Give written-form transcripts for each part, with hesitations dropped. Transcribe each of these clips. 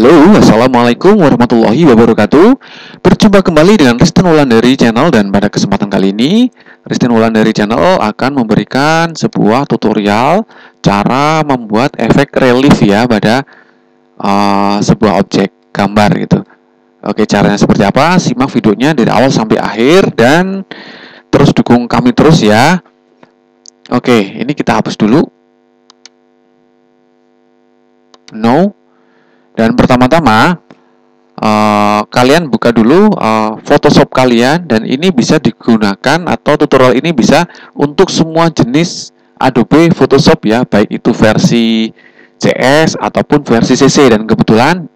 Halo, assalamualaikum warahmatullahi wabarakatuh. Berjumpa kembali dengan Risten Wulandari Channel, dan pada kesempatan kali ini Risten Wulandari Channel akan memberikan sebuah tutorial cara membuat efek relief ya pada sebuah objek gambar gitu. Oke, caranya seperti apa? Simak videonya dari awal sampai akhir dan terus dukung kami terus ya. Oke, ini kita hapus dulu. No. Dan pertama-tama kalian buka dulu Photoshop kalian, dan ini bisa digunakan atau tutorial ini bisa untuk semua jenis Adobe Photoshop ya, baik itu versi CS ataupun versi CC. Dan kebetulan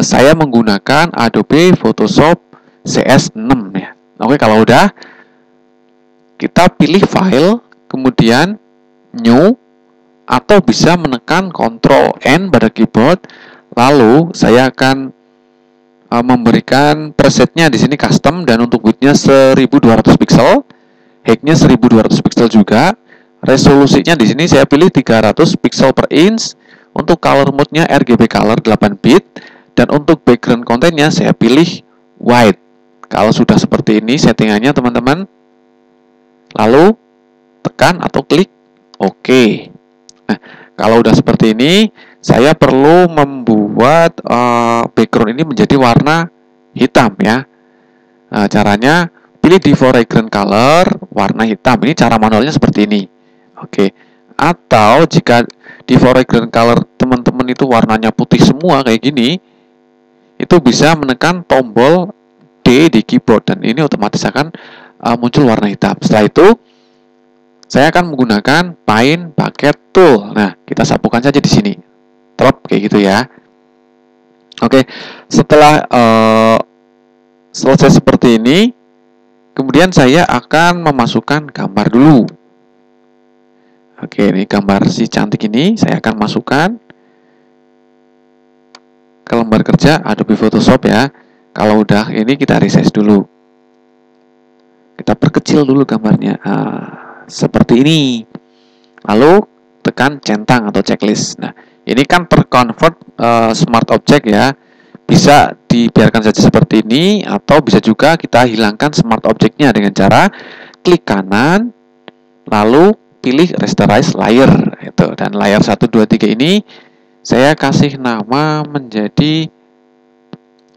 saya menggunakan Adobe Photoshop CS6 ya. Oke, kalau udah kita pilih file, kemudian new, atau bisa menekan Ctrl N pada keyboard. Lalu saya akan memberikan presetnya di sini custom, dan untuk widthnya 1200 pixel, height-nya 1200 pixel juga. Resolusinya di sini saya pilih 300 pixel per inch. Untuk color mode-nya RGB color 8 bit, dan untuk background kontennya saya pilih white. Kalau sudah seperti ini settingannya teman-teman, lalu tekan atau klik OK. Nah, kalau udah seperti ini, saya perlu membuat background ini menjadi warna hitam ya. Nah, caranya pilih di foreground color warna hitam. Ini cara manualnya seperti ini. Oke. Atau jika di foreground color teman-teman itu warnanya putih semua kayak gini, itu bisa menekan tombol D di keyboard, dan ini otomatis akan muncul warna hitam. Setelah itu saya akan menggunakan Paint Bucket Tool. Nah, kita sapukan saja di sini. Drop kayak gitu ya. Oke, setelah selesai seperti ini, kemudian saya akan memasukkan gambar dulu. Oke, ini gambar si cantik ini saya akan masukkan ke lembar kerja Adobe Photoshop ya. Kalau udah ini kita resize dulu. Kita perkecil dulu gambarnya. Seperti ini. Lalu tekan centang atau checklist. Nah, ini kan terconvert smart object ya. Bisa dibiarkan saja seperti ini, atau bisa juga kita hilangkan smart objectnya dengan cara klik kanan, lalu pilih rasterize layer itu. Dan layer 1, 2, 3 ini saya kasih nama menjadi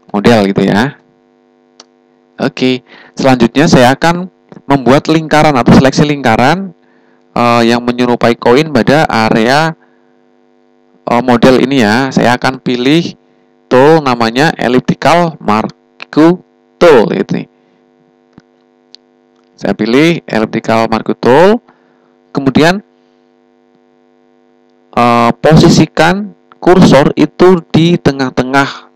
model gitu ya. Oke, selanjutnya saya akan membuat lingkaran atau seleksi lingkaran yang menyerupai koin pada area model ini ya. Saya akan pilih tool namanya elliptical marquee tool itu. Saya pilih elliptical marquee tool, kemudian posisikan kursor itu di tengah-tengah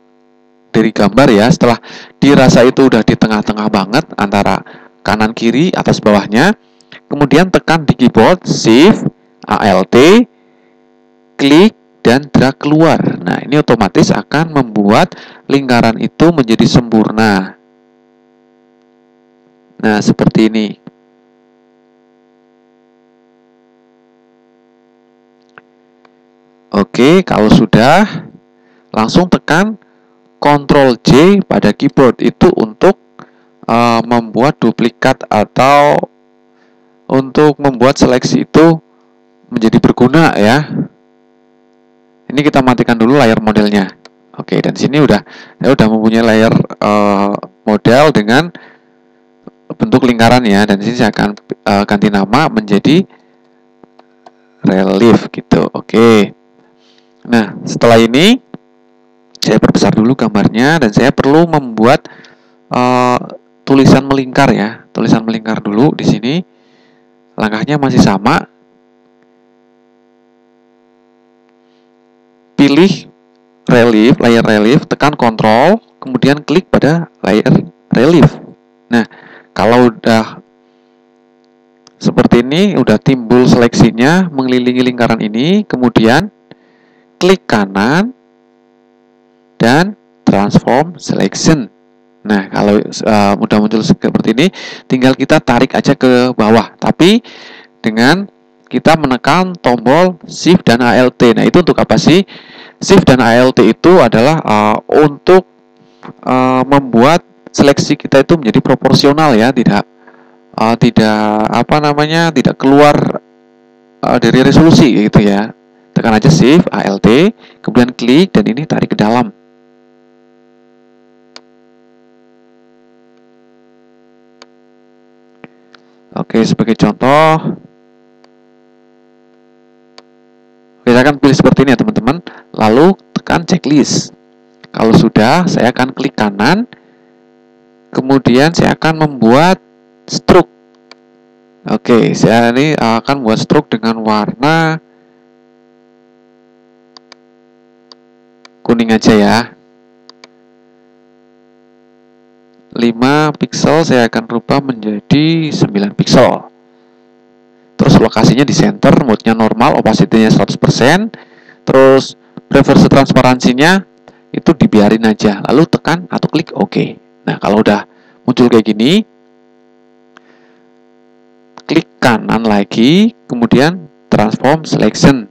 dari gambar ya. Setelah dirasa itu udah di tengah-tengah banget antara kanan kiri atas bawahnya, kemudian tekan di keyboard Shift Alt, klik dan drag keluar. Nah, ini otomatis akan membuat lingkaran itu menjadi sempurna. Nah, seperti ini. Oke, kalau sudah, langsung tekan Ctrl J pada keyboard itu untuk membuat duplikat atau untuk membuat seleksi itu menjadi berguna ya. Ini kita matikan dulu layar modelnya. Oke, dan sini saya udah mempunyai layar model dengan bentuk lingkaran ya. Dan sini saya akan ganti nama menjadi relief gitu. Oke. Nah, setelah ini saya perbesar dulu gambarnya, dan saya perlu membuat tulisan melingkar ya. Tulisan melingkar dulu di sini. Langkahnya masih sama. Pilih relief, layer relief, tekan Ctrl, kemudian klik pada layer relief. Nah, kalau udah seperti ini, udah timbul seleksinya mengelilingi lingkaran ini, kemudian klik kanan dan transform selection. Nah, kalau udah muncul seperti ini, tinggal kita tarik aja ke bawah, tapi dengan kita menekan tombol Shift dan Alt. Nah, itu untuk apa sih? Shift dan Alt itu adalah untuk membuat seleksi kita itu menjadi proporsional ya, tidak tidak keluar dari resolusi gitu ya. Tekan aja Shift Alt, kemudian klik dan ini tarik ke dalam. Oke, sebagai contoh, saya akan pilih seperti ini ya teman-teman. Lalu tekan checklist. Kalau sudah, saya akan klik kanan. Kemudian saya akan membuat stroke. Oke, saya ini akan membuat stroke dengan warna kuning aja ya. 5 pixel saya akan rubah menjadi 9 pixel. Terus lokasinya di center, mode-nya normal, opacity-nya 100%. Terus reverse transparansinya itu dibiarin aja. Lalu tekan atau klik OK. Nah, kalau udah muncul kayak gini, klik kanan lagi, kemudian transform selection.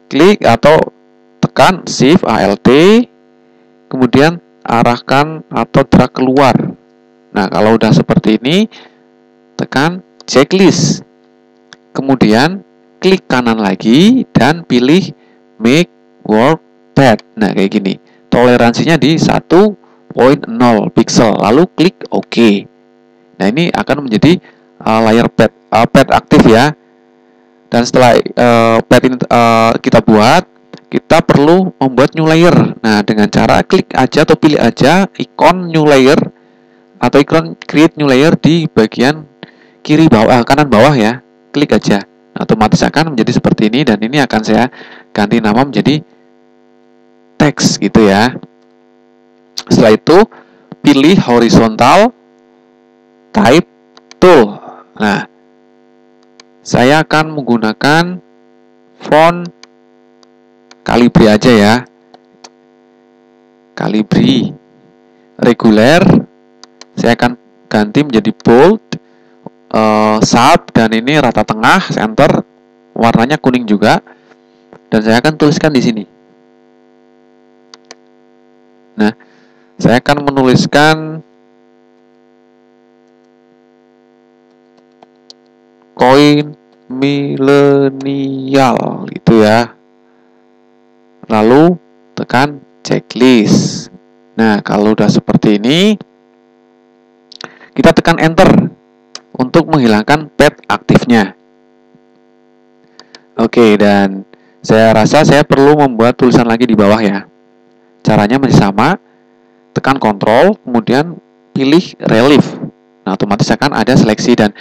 Klik atau tekan Shift Alt, kemudian arahkan atau drag keluar. Nah, kalau udah seperti ini, tekan checklist. Kemudian klik kanan lagi dan pilih make work path. Nah, kayak gini. Toleransinya di 1.0 pixel. Lalu klik OK. Nah, ini akan menjadi layer path aktif ya. Dan setelah path ini kita buat, kita perlu membuat new layer. Nah, dengan cara klik aja atau pilih aja ikon new layer atau ikon create new layer di bagian kiri bawah, kanan bawah ya. Klik aja. Nah, otomatis akan menjadi seperti ini dan ini akan saya ganti nama menjadi teks gitu ya. Setelah itu pilih horizontal type tool. Nah, saya akan menggunakan font Calibri aja ya. Calibri reguler. Saya akan ganti menjadi bold, sharp, dan ini rata tengah, center. Warnanya kuning juga. Dan saya akan tuliskan di sini. Nah, saya akan menuliskan koin milenial gitu ya. Lalu tekan checklist. Nah, kalau udah seperti ini, kita tekan enter untuk menghilangkan path aktifnya. Oke, dan saya rasa saya perlu membuat tulisan lagi di bawah ya. Caranya masih sama. Tekan Ctrl, kemudian pilih relief. Nah, otomatis akan ada seleksi dan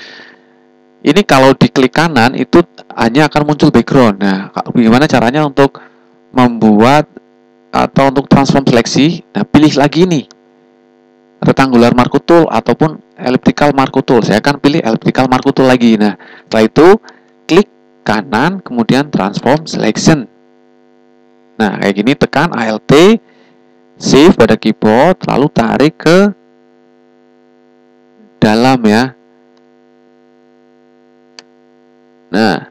ini kalau diklik kanan itu hanya akan muncul background. Nah, bagaimana caranya untuk membuat atau untuk transform seleksi? Nah, pilih lagi nih rectangular marquee tool ataupun elliptical marquee tool. Saya akan pilih elliptical marquee tool lagi. Nah, setelah itu klik kanan kemudian transform selection. Nah, kayak gini tekan Alt, Shift pada keyboard lalu tarik ke dalam ya. Nah,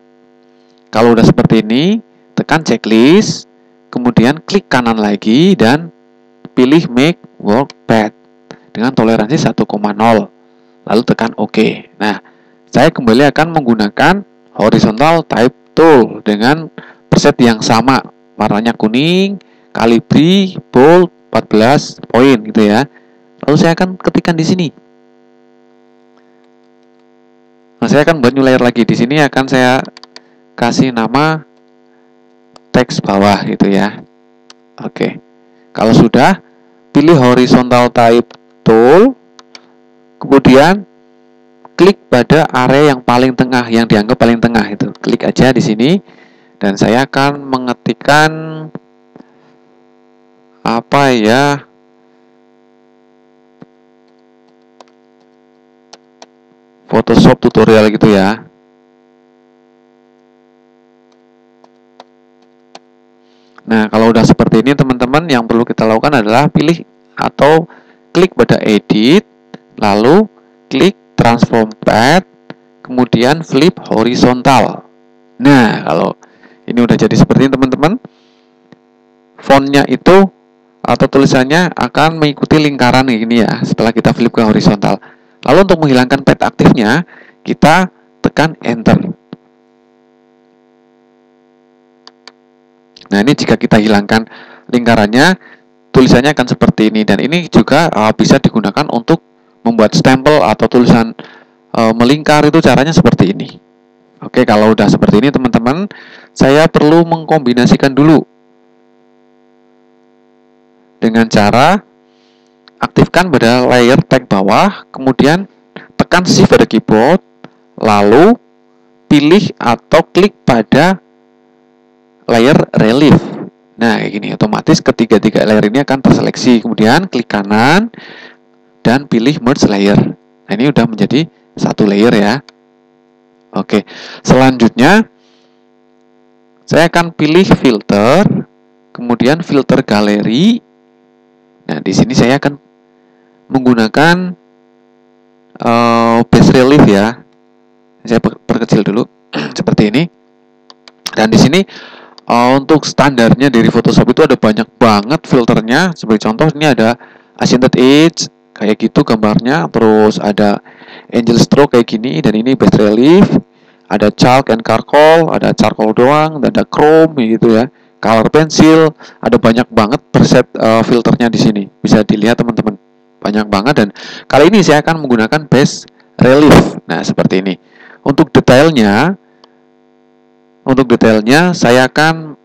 kalau udah seperti ini, tekan checklist, kemudian klik kanan lagi dan pilih make work path dengan toleransi 1,0. Lalu tekan OK. Nah, saya kembali akan menggunakan horizontal type tool dengan preset yang sama. Warnanya kuning, Calibri, bold, 14 poin gitu ya. Lalu saya akan ketikkan di sini. Nah, saya akan buat new layer lagi. Di sini akan saya kasih nama teks bawah gitu ya. Oke. Kalau sudah, pilih horizontal type tool, kemudian klik pada area yang paling tengah, yang dianggap paling tengah itu. Klik aja di sini dan saya akan mengetikkan apa ya? Photoshop tutorial gitu ya. Nah, kalau udah seperti ini teman-teman, yang perlu kita lakukan adalah pilih atau klik pada edit, lalu klik transform path, kemudian flip horizontal. Nah, kalau Ini udah jadi seperti ini teman-teman. Fontnya itu atau tulisannya akan mengikuti lingkaran ini ya setelah kita flip ke horizontal. Lalu untuk menghilangkan pad aktifnya, kita tekan enter. Nah, ini jika kita hilangkan lingkarannya, tulisannya akan seperti ini. Dan ini juga bisa digunakan untuk membuat stempel atau tulisan melingkar, itu caranya seperti ini. Oke, kalau udah seperti ini teman-teman, saya perlu mengkombinasikan dulu dengan cara aktifkan pada layer tag bawah, kemudian tekan shift pada keyboard, lalu pilih atau klik pada layer relief. Nah, kayak gini, otomatis ketiga-tiga layer ini akan terseleksi. Kemudian klik kanan dan pilih merge layer. Nah, ini udah menjadi satu layer ya. Oke, selanjutnya saya akan pilih filter, kemudian filter galeri. Nah, di sini saya akan menggunakan base relief ya. Saya perkecil dulu seperti ini. Dan di sini untuk standarnya dari Photoshop itu ada banyak banget filternya. Sebagai contoh ini ada Accented Edge kayak gitu gambarnya, terus ada Angel Stroke kayak gini, dan ini base relief, ada chalk and charcoal, ada charcoal doang, dan ada chrome gitu ya, color pencil, ada banyak banget preset filternya di sini. Bisa dilihat teman-teman, banyak banget. Dan kali ini saya akan menggunakan base relief. Nah, seperti ini. Untuk detailnya saya akan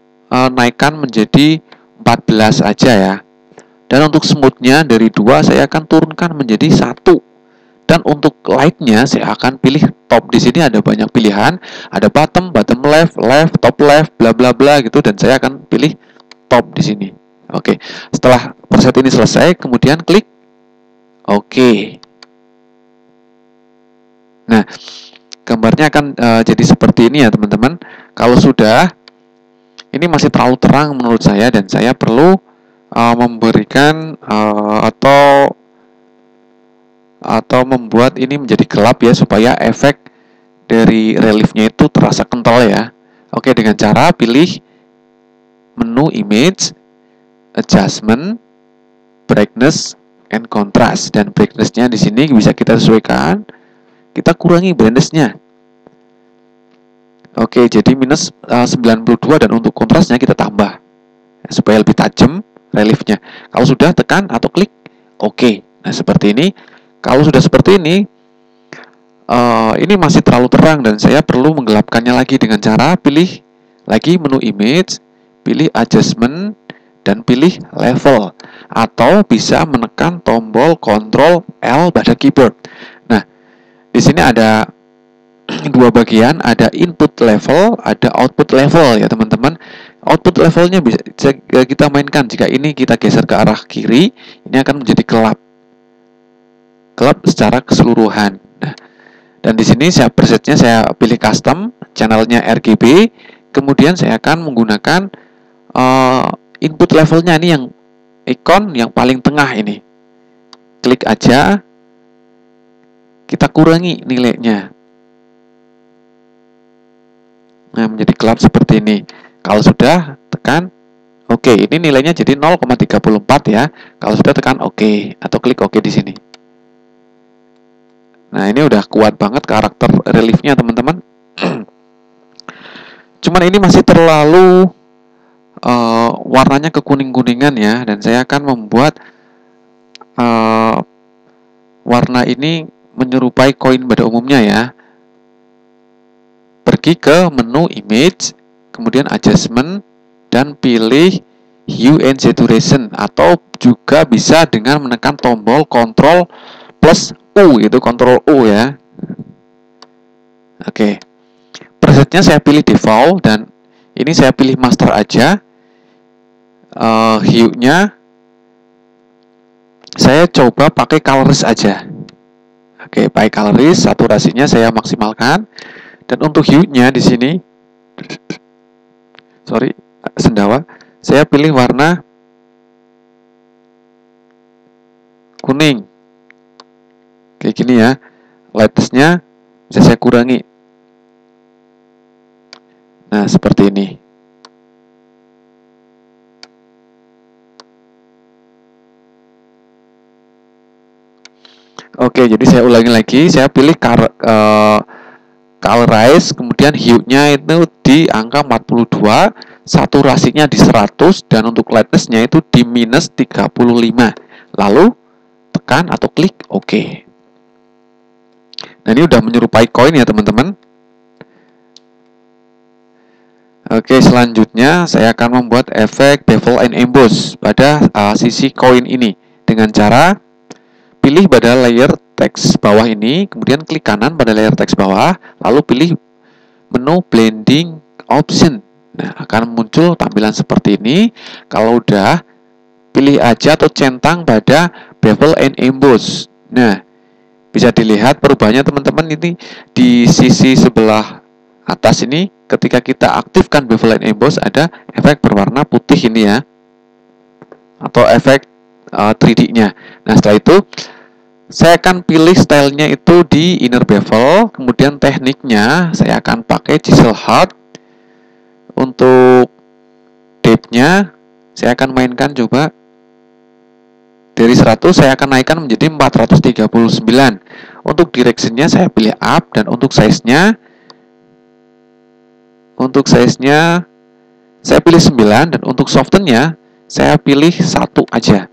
naikkan menjadi 14 aja ya. Dan untuk smoothnya dari 2 saya akan turunkan menjadi 1. Dan untuk lightnya saya akan pilih top. Di sini ada banyak pilihan, ada bottom left, top left, bla bla bla gitu, dan saya akan pilih top di sini. Oke. Setelah preset ini selesai, kemudian klik oke. Nah, gambarnya akan jadi seperti ini ya teman-teman. Kalau sudah, ini masih terlalu terang menurut saya, dan saya perlu memberikan atau membuat ini menjadi gelap ya, supaya efek dari reliefnya itu terasa kental ya. Oke, dengan cara pilih menu image, adjustment, brightness, and contrast. Dan brightness-nya di sini bisa kita sesuaikan. Kita kurangi brightness-nya. Oke, jadi minus 92, dan untuk kontrasnya kita tambah supaya lebih tajam reliefnya. Kalau sudah, tekan atau klik oke. Nah, seperti ini. Kalau sudah seperti ini masih terlalu terang dan saya perlu menggelapkannya lagi dengan cara pilih lagi menu image, pilih adjustment, dan pilih level, atau bisa menekan tombol Ctrl L pada keyboard. Nah, di sini ada dua bagian, ada input level, ada output level ya teman-teman. Output levelnya bisa kita mainkan. Jika ini kita geser ke arah kiri, ini akan menjadi gelap secara keseluruhan. Nah, dan di sini saya presetnya saya pilih custom, channelnya RGB, kemudian saya akan menggunakan input levelnya ini yang ikon yang paling tengah ini. Klik aja, kita kurangi nilainya. Nah, menjadi gelap seperti ini. Kalau sudah, tekan oke. Ini nilainya jadi 0,34 ya. Kalau sudah, tekan oke atau klik oke di sini. Nah, ini udah kuat banget karakter reliefnya teman-teman. Cuman ini masih terlalu warnanya kekuning-kuningan ya, dan saya akan membuat warna ini menyerupai koin pada umumnya ya. Pergi ke menu image, kemudian adjustment, dan pilih hue and saturation, atau juga bisa dengan menekan tombol Ctrl plus U, itu Ctrl U ya. Oke, presetnya saya pilih default, dan ini saya pilih master aja. Hue-nya saya coba pakai colorist aja. Oke, pakai colorist, saturasinya saya maksimalkan. Dan untuk hue-nya di sini, sendawa, saya pilih warna kuning. Kayak gini ya. Lightness-nya bisa saya kurangi. Nah, seperti ini. Oke, jadi saya ulangi lagi, saya pilih colorize, kemudian hue-nya itu di angka 42, saturasinya di 100, dan untuk lightness-nya itu di minus 35. Lalu tekan atau klik OK. Nah, ini udah menyerupai koin ya teman-teman. Oke, selanjutnya saya akan membuat efek bevel and emboss pada sisi koin ini dengan cara pilih pada layer teks bawah ini, kemudian klik kanan pada layer teks bawah, lalu pilih menu blending option. Nah, akan muncul tampilan seperti ini. Kalau udah, pilih aja atau centang pada bevel and emboss. Nah, bisa dilihat perubahannya teman-teman ini di sisi sebelah atas ini. Ketika kita aktifkan bevel and emboss, ada efek berwarna putih ini ya, atau efek 3D-nya. Nah, setelah itu saya akan pilih stylenya itu di inner bevel, kemudian tekniknya saya akan pakai chisel hard. Untuk depth-nya saya akan mainkan coba dari 100 saya akan naikkan menjadi 439. Untuk direction-nya saya pilih up, dan untuk size-nya saya pilih 9, dan untuk soften-nya saya pilih 1 aja,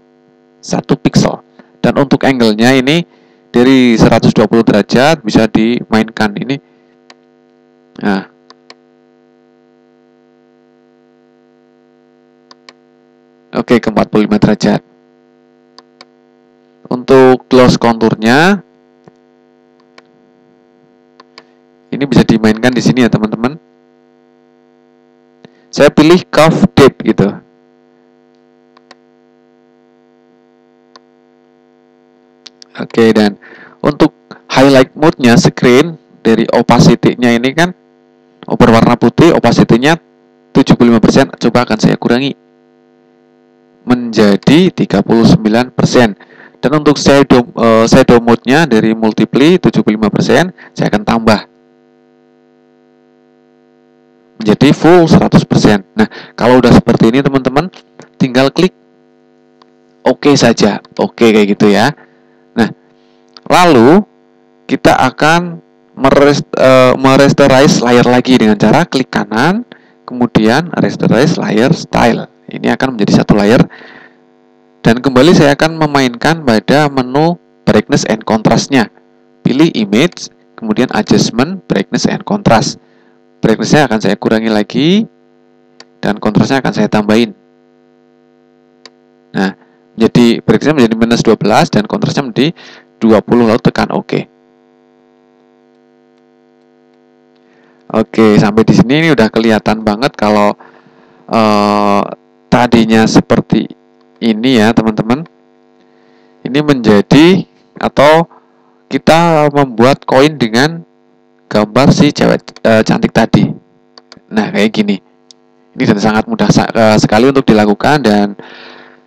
1 pixel. Dan untuk angle-nya ini dari 120 derajat bisa dimainkan ini. Nah, oke, ke 45 derajat. Untuk gloss konturnya ini bisa dimainkan di sini ya teman-teman. Saya pilih curve depth gitu. Oke, dan untuk highlight mode-nya screen dari opacity-nya ini kan berwarna putih, opacity-nya 75%, coba akan saya kurangi menjadi 39%. Dan untuk shadow mode-nya dari multiply 75%, saya akan tambah menjadi full 100%. Nah, kalau udah seperti ini teman-teman, tinggal klik OK saja. Oke, kayak gitu ya. Nah, lalu kita akan meresterize layer lagi dengan cara klik kanan, kemudian rasterize layer style. Ini akan menjadi satu layer. Dan kembali saya akan memainkan pada menu brightness and contrast-nya. Pilih image, kemudian adjustment, brightness and contrast. Brightness-nya akan saya kurangi lagi, dan kontrasnya akan saya tambahin. Nah, jadi brightness-nya menjadi minus 12 dan kontrasnya menjadi 20, lalu tekan OK. Oke, sampai di sini ini udah kelihatan banget kalau tadinya seperti ini ya teman-teman. Ini menjadi atau kita membuat koin dengan gambar si cewek cantik tadi. Nah, kayak gini. Ini sangat mudah sekali untuk dilakukan. Dan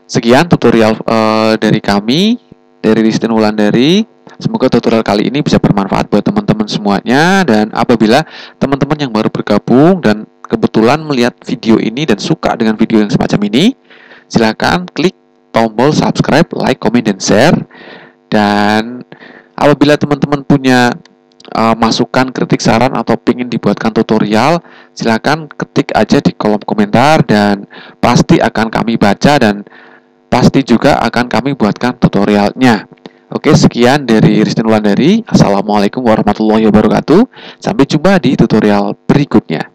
sekian tutorial dari kami, dari Ristin Wulandari. Semoga tutorial kali ini bisa bermanfaat buat teman-teman semuanya. Dan apabila teman-teman yang baru bergabung dan kebetulan melihat video ini dan suka dengan video yang semacam ini, silakan klik tombol subscribe, like, comment, dan share. Dan apabila teman-teman punya masukan, kritik, saran, atau ingin dibuatkan tutorial, silakan ketik aja di kolom komentar dan pasti akan kami baca dan pasti juga akan kami buatkan tutorialnya. Oke, sekian dari Ristin Wulandari. Assalamualaikum warahmatullahi wabarakatuh. Sampai jumpa di tutorial berikutnya.